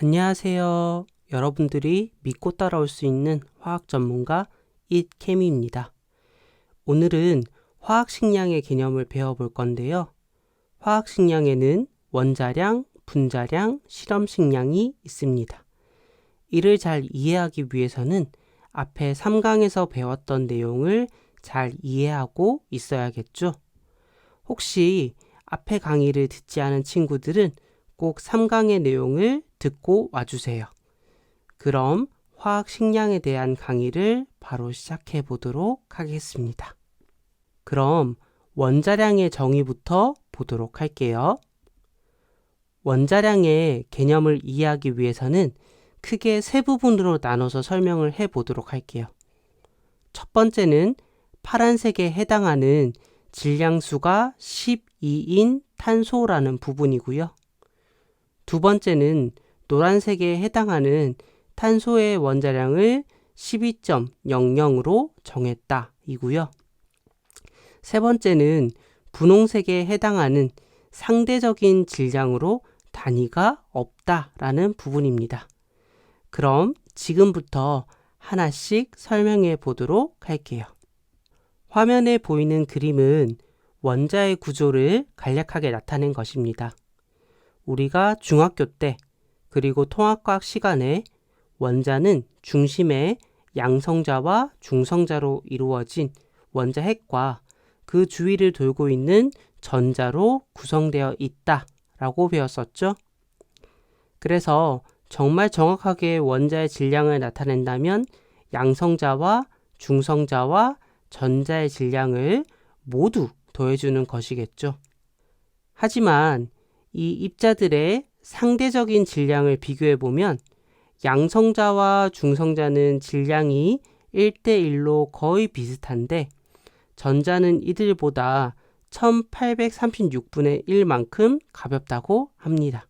안녕하세요. 여러분들이 믿고 따라올 수 있는 화학 전문가 it케미입니다. 오늘은 화학식량의 개념을 배워볼 건데요. 화학식량에는 원자량, 분자량, 실험식량이 있습니다. 이를 잘 이해하기 위해서는 앞에 3강에서 배웠던 내용을 잘 이해하고 있어야겠죠. 혹시 앞에 강의를 듣지 않은 친구들은 꼭 3강의 내용을 듣고 와주세요. 그럼 화학식량에 대한 강의를 바로 시작해 보도록 하겠습니다. 그럼 원자량의 정의부터 보도록 할게요. 원자량의 개념을 이해하기 위해서는 크게 세 부분으로 나눠서 설명을 해 보도록 할게요. 첫 번째는 파란색에 해당하는 질량수가 12인 탄소라는 부분이고요. 두 번째는 노란색에 해당하는 탄소의 원자량을 12.00으로 정했다 이고요. 세 번째는 분홍색에 해당하는 상대적인 질량으로 단위가 없다라는 부분입니다. 그럼 지금부터 하나씩 설명해 보도록 할게요. 화면에 보이는 그림은 원자의 구조를 간략하게 나타낸 것입니다. 우리가 중학교 때 그리고 통합과학 시간에 원자는 중심에 양성자와 중성자로 이루어진 원자핵과 그 주위를 돌고 있는 전자로 구성되어 있다라고 배웠었죠. 그래서 정말 정확하게 원자의 질량을 나타낸다면 양성자와 중성자와 전자의 질량을 모두 더해주는 것이겠죠. 하지만 이 입자들의 상대적인 질량을 비교해보면 양성자와 중성자는 질량이 1대1로 거의 비슷한데 전자는 이들보다 1836분의 1만큼 가볍다고 합니다.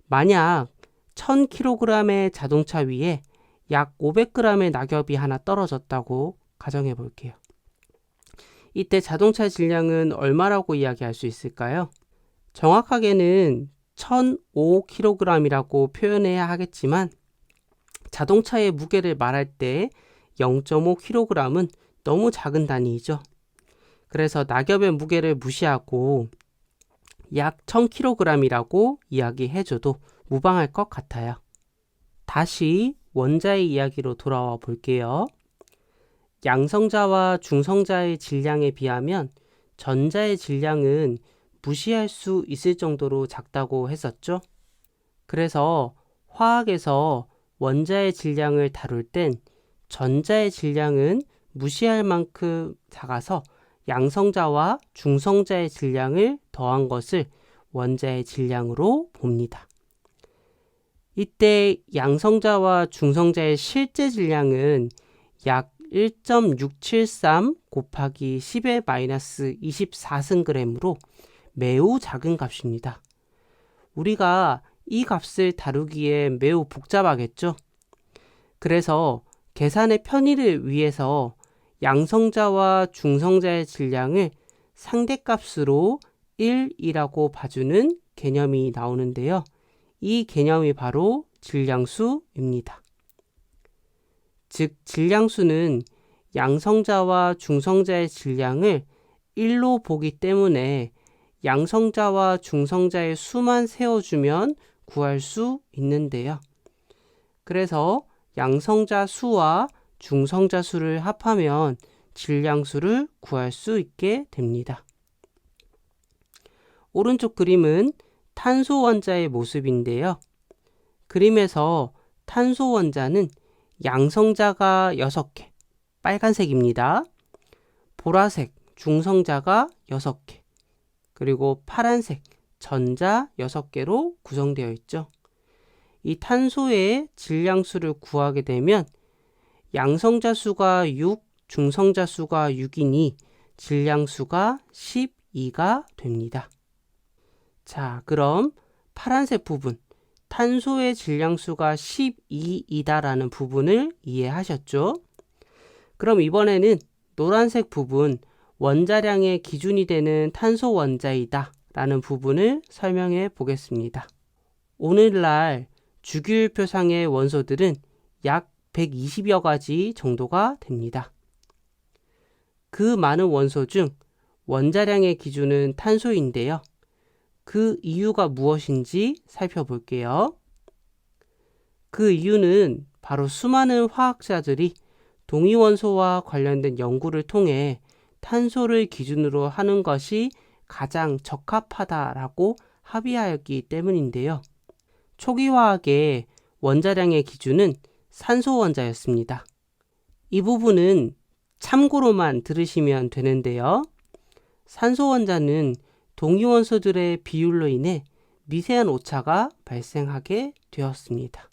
만약 1000kg의 자동차 위에 약 500g의 낙엽이 하나 떨어졌다고 가정해 볼게요. 이때 자동차 질량은 얼마라고 이야기할 수 있을까요? 정확하게는 1005kg이라고 표현해야 하겠지만 자동차의 무게를 말할 때 0.5kg은 너무 작은 단위이죠. 그래서 낙엽의 무게를 무시하고 약 1000kg이라고 이야기해줘도 무방할 것 같아요. 다시 원자의 이야기로 돌아와 볼게요. 양성자와 중성자의 질량에 비하면 전자의 질량은 무시할 수 있을 정도로 작다고 했었죠. 그래서 화학에서 원자의 질량을 다룰 땐 전자의 질량은 무시할 만큼 작아서 양성자와 중성자의 질량을 더한 것을 원자의 질량으로 봅니다. 이때 양성자와 중성자의 실제 질량은 약 1.673 곱하기 10의 마이너스 24승g으로 매우 작은 값입니다. 우리가 이 값을 다루기에 매우 복잡하겠죠? 그래서 계산의 편의를 위해서 양성자와 중성자의 질량을 상대값으로 1이라고 봐주는 개념이 나오는데요. 이 개념이 바로 질량수입니다. 즉, 질량수는 양성자와 중성자의 질량을 1로 보기 때문에 양성자와 중성자의 수만 세워주면 구할 수 있는데요. 그래서 양성자 수와 중성자 수를 합하면 질량수를 구할 수 있게 됩니다. 오른쪽 그림은 탄소 원자의 모습인데요. 그림에서 탄소 원자는 양성자가 6개, 빨간색입니다. 보라색, 중성자가 6개, 그리고 파란색, 전자 6개로 구성되어 있죠. 이 탄소의 질량수를 구하게 되면 양성자 수가 6, 중성자 수가 6이니 질량수가 12가 됩니다. 자, 그럼 파란색 부분, 탄소의 질량수가 12이다라는 부분을 이해하셨죠? 그럼 이번에는 노란색 부분, 원자량의 기준이 되는 탄소 원자이다 라는 부분을 설명해 보겠습니다. 오늘날 주기율표상의 원소들은 약 120여 가지 정도가 됩니다. 그 많은 원소 중 원자량의 기준은 탄소인데요. 그 이유가 무엇인지 살펴볼게요. 그 이유는 바로 수많은 화학자들이 동위원소와 관련된 연구를 통해 탄소를 기준으로 하는 것이 가장 적합하다라고 합의하였기 때문인데요. 초기 화학의 원자량의 기준은 산소 원자였습니다. 이 부분은 참고로만 들으시면 되는데요. 산소 원자는 동위원소들의 비율로 인해 미세한 오차가 발생하게 되었습니다.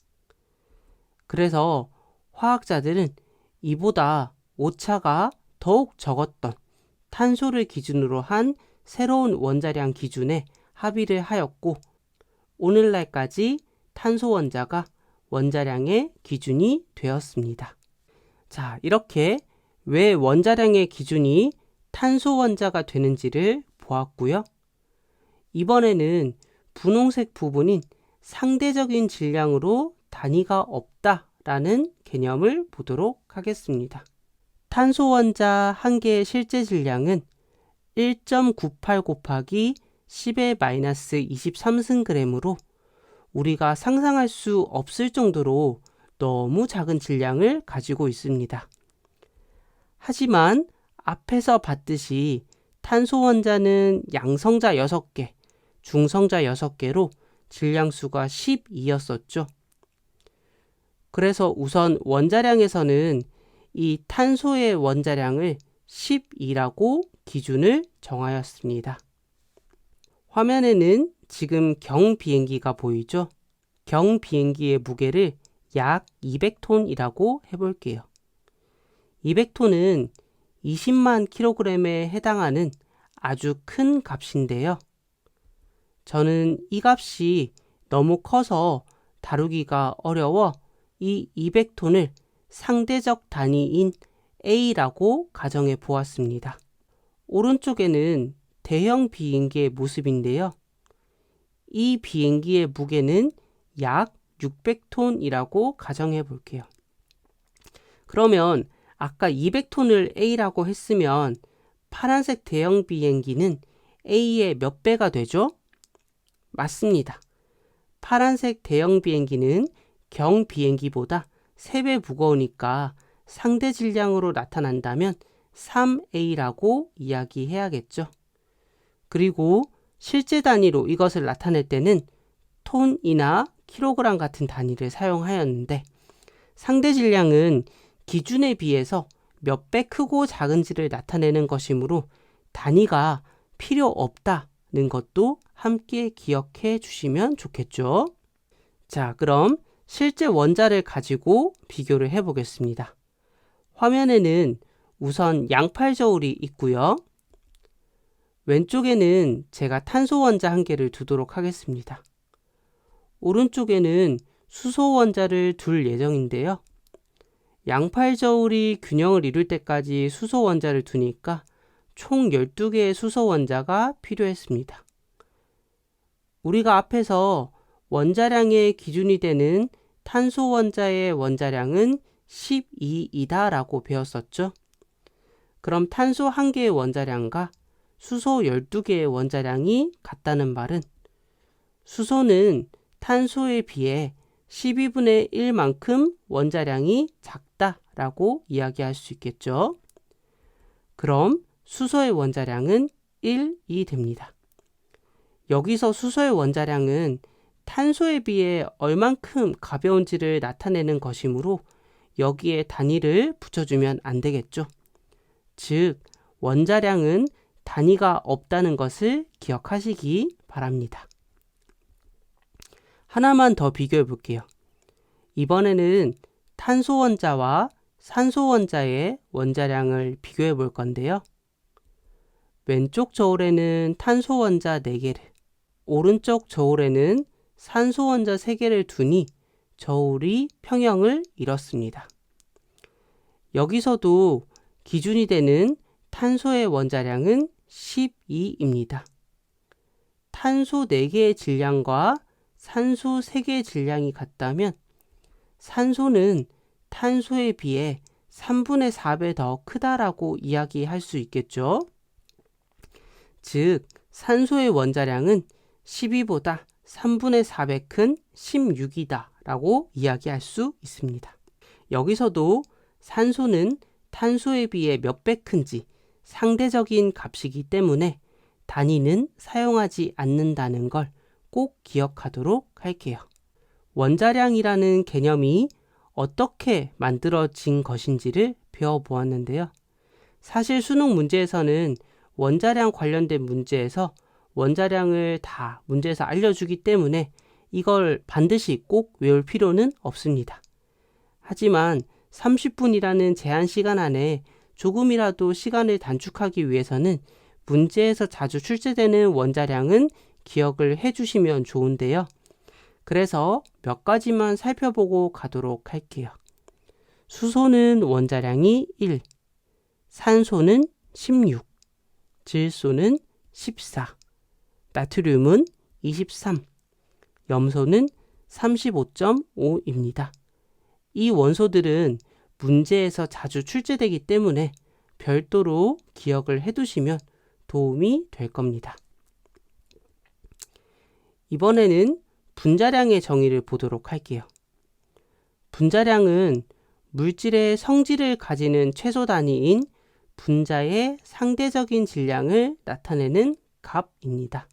그래서 화학자들은 이보다 오차가 더욱 적었던 탄소를 기준으로 한 새로운 원자량 기준에 합의를 하였고, 오늘날까지 탄소 원자가 원자량의 기준이 되었습니다. 자, 이렇게 왜 원자량의 기준이 탄소 원자가 되는지를 보았고요. 이번에는 분홍색 부분인 상대적인 질량으로 단위가 없다라는 개념을 보도록 하겠습니다. 탄소 원자 한 개의 실제 질량은 1.98 곱하기 10의 마이너스 23승g으로 우리가 상상할 수 없을 정도로 너무 작은 질량을 가지고 있습니다. 하지만 앞에서 봤듯이 탄소 원자는 양성자 6개, 중성자 6개로 질량수가 12였었죠. 그래서 우선 원자량에서는 이 탄소의 원자량을 12라고 기준을 정하였습니다. 화면에는 지금 경비행기가 보이죠? 경비행기의 무게를 약 200톤이라고 해볼게요. 200톤은 20만 kg에 해당하는 아주 큰 값인데요. 저는 이 값이 너무 커서 다루기가 어려워 이 200톤을 상대적 단위인 A라고 가정해 보았습니다. 오른쪽에는 대형 비행기의 모습인데요. 이 비행기의 무게는 약 600톤이라고 가정해 볼게요. 그러면 아까 200톤을 A라고 했으면 파란색 대형 비행기는 A의 몇 배가 되죠? 맞습니다. 파란색 대형 비행기는 경 비행기보다 3배 무거우니까 상대 질량으로 나타난다면 3A라고 이야기해야겠죠. 그리고 실제 단위로 이것을 나타낼 때는 톤이나 킬로그램 같은 단위를 사용하였는데, 상대 질량은 기준에 비해서 몇 배 크고 작은지를 나타내는 것이므로 단위가 필요 없다는 것도 함께 기억해 주시면 좋겠죠. 자, 그럼 실제 원자를 가지고 비교를 해 보겠습니다. 화면에는 우선 양팔저울이 있고요. 왼쪽에는 제가 탄소 원자 한 개를 두도록 하겠습니다. 오른쪽에는 수소 원자를 둘 예정인데요. 양팔저울이 균형을 이룰 때까지 수소 원자를 두니까 총 12개의 수소 원자가 필요했습니다. 우리가 앞에서 원자량의 기준이 되는 탄소 원자의 원자량은 12이다 라고 배웠었죠. 그럼 탄소 한 개의 원자량과 수소 12개의 원자량이 같다는 말은 수소는 탄소에 비해 12분의 1만큼 원자량이 작다라고 이야기할 수 있겠죠. 그럼 수소의 원자량은 1이 됩니다. 여기서 수소의 원자량은 탄소에 비해 얼만큼 가벼운지를 나타내는 것이므로 여기에 단위를 붙여주면 안 되겠죠. 즉, 원자량은 단위가 없다는 것을 기억하시기 바랍니다. 하나만 더 비교해 볼게요. 이번에는 탄소 원자와 산소 원자의 원자량을 비교해 볼 건데요. 왼쪽 저울에는 탄소 원자 4개를, 오른쪽 저울에는 산소 원자 3개를 두니 저울이 평형을 이뤘습니다. 여기서도 기준이 되는 탄소의 원자량은 12입니다. 탄소 4개의 질량과 산소 색의 질량이 같다면 산소는 탄소에 비해 3분의 4배 더 크다라고 이야기할 수 있겠죠. 즉, 산소의 원자량은 12보다 3분의 4배 큰 16이다 라고 이야기할 수 있습니다. 여기서도 산소는 탄소에 비해 몇 배 큰지 상대적인 값이기 때문에 단위는 사용하지 않는다는 걸 꼭 기억하도록 할게요. 원자량이라는 개념이 어떻게 만들어진 것인지를 배워보았는데요. 사실 수능 문제에서는 원자량 관련된 문제에서 원자량을 다 문제에서 알려주기 때문에 이걸 반드시 꼭 외울 필요는 없습니다. 하지만 30분이라는 제한 시간 안에 조금이라도 시간을 단축하기 위해서는 문제에서 자주 출제되는 원자량은 기억을 해주시면 좋은데요. 그래서 몇 가지만 살펴보고 가도록 할게요. 수소는 원자량이 1, 산소는 16, 질소는 14, 나트륨은 23, 염소는 35.5입니다. 이 원소들은 문제에서 자주 출제되기 때문에 별도로 기억을 해두시면 도움이 될 겁니다. 이번에는 분자량의 정의를 보도록 할게요. 분자량은 물질의 성질을 가지는 최소 단위인 분자의 상대적인 질량을 나타내는 값입니다.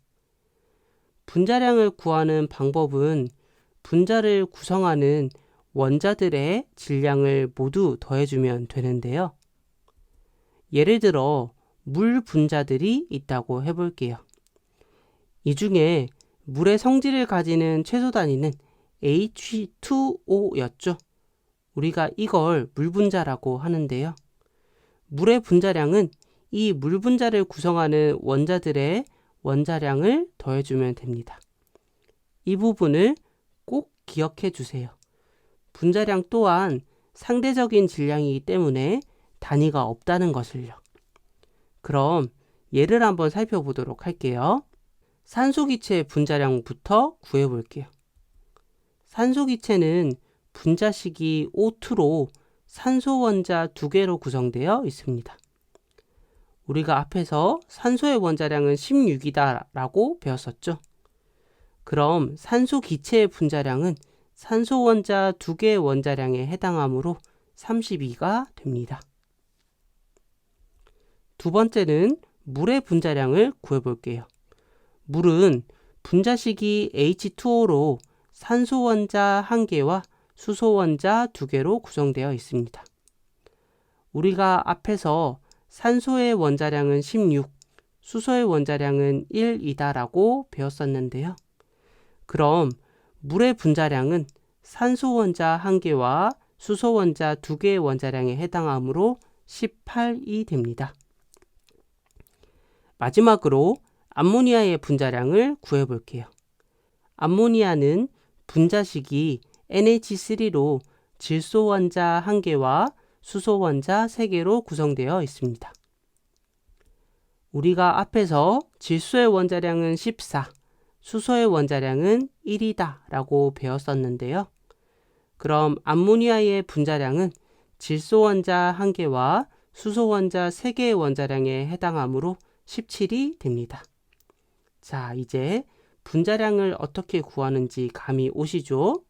분자량을 구하는 방법은 분자를 구성하는 원자들의 질량을 모두 더해주면 되는데요. 예를 들어 물 분자들이 있다고 해볼게요. 이 중에 물의 성질을 가지는 최소 단위는 H2O였죠. 우리가 이걸 물 분자라고 하는데요. 물의 분자량은 이 물 분자를 구성하는 원자들의 원자량을 더해주면 됩니다. 이 부분을 꼭 기억해 주세요. 분자량 또한 상대적인 질량이기 때문에 단위가 없다는 것을요. 그럼 예를 한번 살펴보도록 할게요. 산소기체의 분자량부터 구해볼게요. 산소기체는 분자식이 O2로 산소 원자 2개로 구성되어 있습니다. 우리가 앞에서 산소의 원자량은 16이다 라고 배웠었죠. 그럼 산소기체의 분자량은 산소 원자 2개의 원자량에 해당하므로 32가 됩니다. 두 번째는 물의 분자량을 구해볼게요. 물은 분자식이 H2O로 산소 원자 1개와 수소 원자 2개로 구성되어 있습니다. 우리가 앞에서 산소의 원자량은 16, 수소의 원자량은 1이다 라고 배웠었는데요. 그럼 물의 분자량은 산소 원자 1개와 수소 원자 2개의 원자량에 해당하므로 18이 됩니다. 마지막으로 암모니아의 분자량을 구해볼게요. 암모니아는 분자식이 NH3로 질소 원자 1개와 수소 원자 3개로 구성되어 있습니다. 우리가 앞에서 질소의 원자량은 14, 수소의 원자량은 1이다 라고 배웠었는데요. 그럼 암모니아의 분자량은 질소 원자 1개와 수소 원자 3개의 원자량에 해당하므로 17이 됩니다. 자, 이제 분자량을 어떻게 구하는지 감이 오시죠?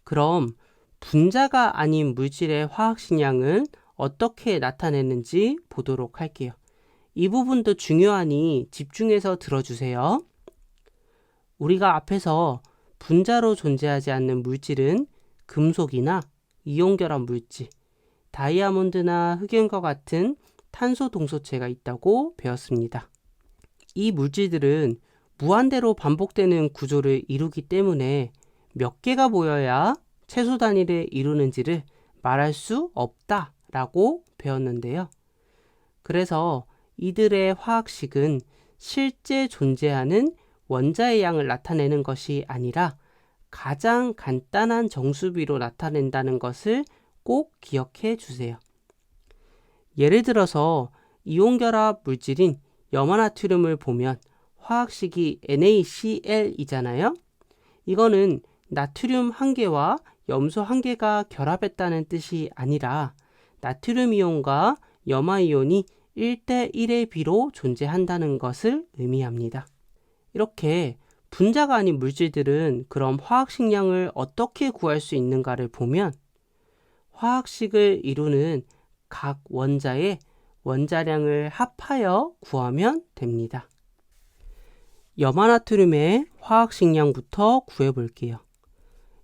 그럼 분자가 아닌 물질의 화학식량은 어떻게 나타내는지 보도록 할게요. 이 부분도 중요하니 집중해서 들어주세요. 우리가 앞에서 분자로 존재하지 않는 물질은 금속이나 이온결합 물질, 다이아몬드나 흑연과 같은 탄소 동소체가 있다고 배웠습니다. 이 물질들은 무한대로 반복되는 구조를 이루기 때문에 몇 개가 모여야 최소 단위를 이루는지를 말할 수 없다라고 배웠는데요. 그래서 이들의 화학식은 실제 존재하는 원자의 양을 나타내는 것이 아니라 가장 간단한 정수비로 나타낸다는 것을 꼭 기억해 주세요. 예를 들어서 이온결합 물질인 염화나트륨을 보면 화학식이 NaCl이잖아요. 이거는 나트륨 1개와 염소 1개가 결합했다는 뜻이 아니라 나트륨 이온과 염화 이온이 1대1의 비로 존재한다는 것을 의미합니다. 이렇게 분자가 아닌 물질들은 그럼 화학식량을 어떻게 구할 수 있는가를 보면 화학식을 이루는 각 원자의 원자량을 합하여 구하면 됩니다. 염화나트륨의 화학식량부터 구해볼게요.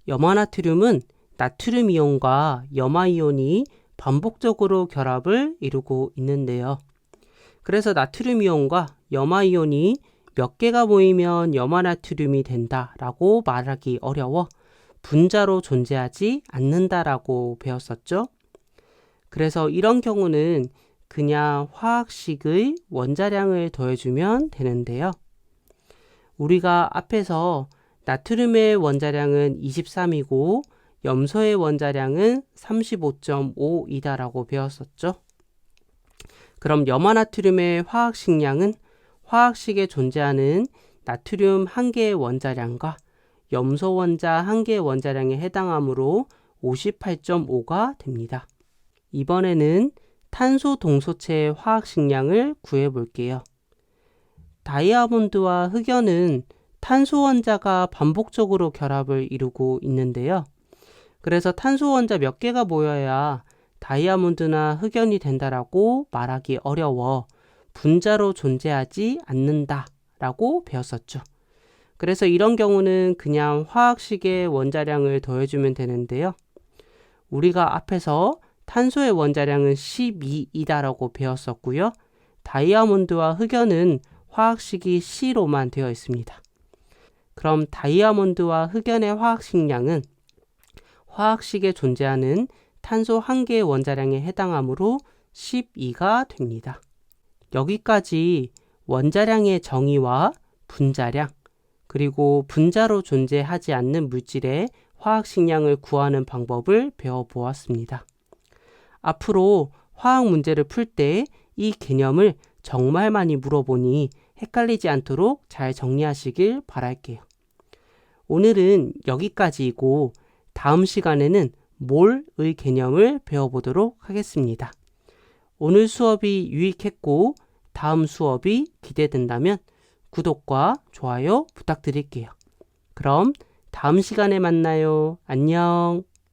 염화나트륨은 나트륨 이온과 염화 이온이 반복적으로 결합을 이루고 있는데요. 그래서 나트륨 이온과 염화 이온이 몇 개가 모이면 염화나트륨이 된다라고 말하기 어려워 분자로 존재하지 않는다라고 배웠었죠. 그래서 이런 경우는 그냥 화학식의 원자량을 더해주면 되는데요. 우리가 앞에서 나트륨의 원자량은 23이고 염소의 원자량은 35.5이다라고 배웠었죠. 그럼 염화나트륨의 화학식량은 화학식에 존재하는 나트륨 1개의 원자량과 염소 원자 1개의 원자량에 해당하므로 58.5가 됩니다. 이번에는 탄소 동소체의 화학식량을 구해볼게요. 다이아몬드와 흑연은 탄소 원자가 반복적으로 결합을 이루고 있는데요. 그래서 탄소 원자 몇 개가 모여야 다이아몬드나 흑연이 된다라고 말하기 어려워 분자로 존재하지 않는다라고 배웠었죠. 그래서 이런 경우는 그냥 화학식의 원자량을 더해주면 되는데요. 우리가 앞에서 탄소의 원자량은 12이다라고 배웠었고요. 다이아몬드와 흑연은 화학식이 C로만 되어 있습니다. 그럼 다이아몬드와 흑연의 화학식량은 화학식에 존재하는 탄소 1개의 원자량에 해당하므로 12가 됩니다. 여기까지 원자량의 정의와 분자량, 그리고 분자로 존재하지 않는 물질의 화학식량을 구하는 방법을 배워보았습니다. 앞으로 화학 문제를 풀 때 이 개념을 정말 많이 물어보니 헷갈리지 않도록 잘 정리하시길 바랄게요. 오늘은 여기까지이고 다음 시간에는 몰의 개념을 배워보도록 하겠습니다. 오늘 수업이 유익했고 다음 수업이 기대된다면 구독과 좋아요 부탁드릴게요. 그럼 다음 시간에 만나요. 안녕.